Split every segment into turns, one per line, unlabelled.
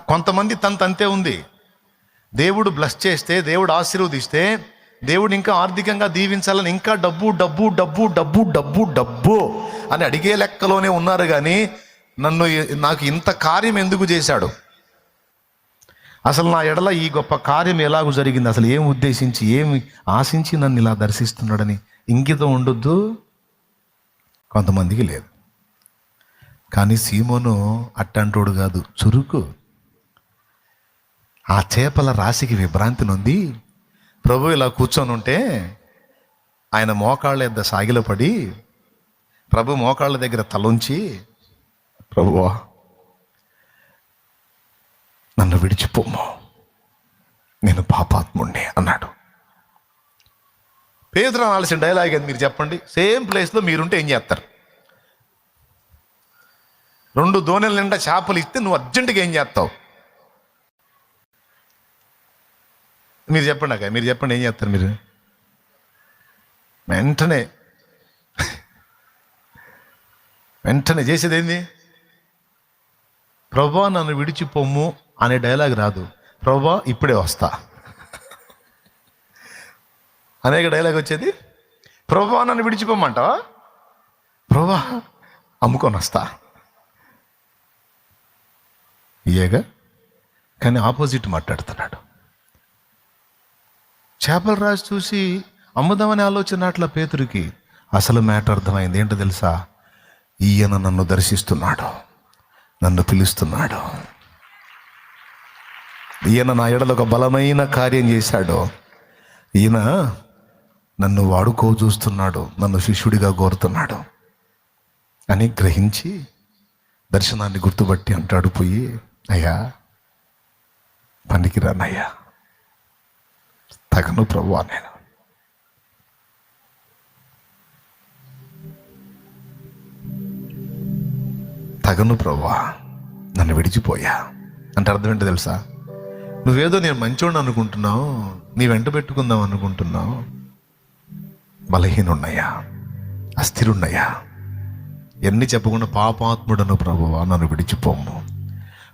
కొంతమంది తంతే ఉంది. దేవుడు బ్లెస్ చేస్తే, దేవుడు ఆశీర్వదిస్తే, దేవుడు ఇంకా ఆర్థికంగా దీవించాలని ఇంకా డబ్బు డబ్బు డబ్బు డబ్బు డబ్బు డబ్బు అని అడిగే లెక్కలోనే ఉన్నారు. కానీ నాకు ఇంత కార్యం ఎందుకు చేశాడు, అసలు నా ఎడల ఈ గొప్ప కార్యం ఎలాగూ జరిగింది, అసలు ఏం ఉద్దేశించి ఏమి ఆశించి నన్ను ఇలా దర్శిస్తున్నాడని ఇంకితం ఉండొద్దు కొంతమందికి లేదు. కానీ సీమోను అట్టంటోడు కాదు, చురుకు. ఆ చేపల రాశికి విభ్రాంతి నొంది ప్రభు ఇలా కూర్చొని ఉంటే ఆయన మోకాళ్ళ యొద్ద సాగిలపడి ప్రభు మోకాళ్ళ దగ్గర తలొంచి, ప్రభువా నన్ను విడిచిపోము, నేను పాపాత్ముణ్ణి అన్నాడు. పేతురు అనాల్సిన డైలాగ్ అది. మీరు చెప్పండి, సేమ్ ప్లేస్లో మీరుంటే ఏం చేస్తారు? 2 దోణెల నిండా చేపలు ఇస్తే నువ్వు అర్జెంటుగా ఏం చేస్తావు? మీరు చెప్పండి అక్క, మీరు చెప్పండి, ఏం చేస్తారు మీరు? వెంటనే చేసేది ఏంది? ప్రభా నన్ను విడిచిపోము అనే డైలాగ్ రాదు. ప్రభా ఇప్పుడే వస్తా అనేక డైలాగ్ వచ్చేది. ప్రభా నన్ను విడిచిపోమంటావా? ప్రభా అమ్ముకొని వస్తా ఇయేగా. కానీ ఆపోజిట్ మాట్లాడుతున్నాడు. చేపల రాజు చూసి అమ్ముదామనే ఆలోచన అట్లా పేతురికి. అసలు మ్యాటర్ అర్థమైంది. ఏంటో తెలుసా? ఈయన నన్ను దర్శిస్తున్నాడు, నన్ను పిలుస్తున్నాడు. ఈయన నా ఎడల ఒక బలమైన కార్యం చేశాడు. ఈయన నన్ను వాడుకో చూస్తున్నాడు, నన్ను శిష్యుడిగా కోరుతున్నాడు అని గ్రహించి దర్శనాన్ని గుర్తుపట్టి అంటాడు పోయి, అయ్యా పనికిరానయ్యా, తగను ప్రభువా, నేను తగను ప్రభువా, నన్ను విడిచిపోయా అంటే అర్థం ఏంటో తెలుసా? నువ్వేదో నేను మంచోడిని అనుకుంటున్నావు, నీ వెంట పెట్టుకుందాం అనుకుంటున్నావు, బలహీనున్నయ్యా, అస్థిరున్నయ్యా, ఎన్ని చెప్పకుండా పాపాత్ముడను ప్రభువా నన్ను విడిచిపోము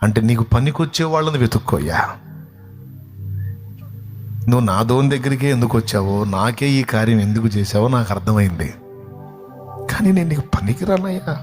అంటే నీకు పనికొచ్చే వాళ్ళని వెతుక్కోయ్యా. నువ్వు నా దోని దగ్గరికే ఎందుకు వచ్చావో, నాకే ఈ కార్యం ఎందుకు చేసావో నాకు అర్థమైంది. కానీ నేను నీకు పనికిరానయ్యా.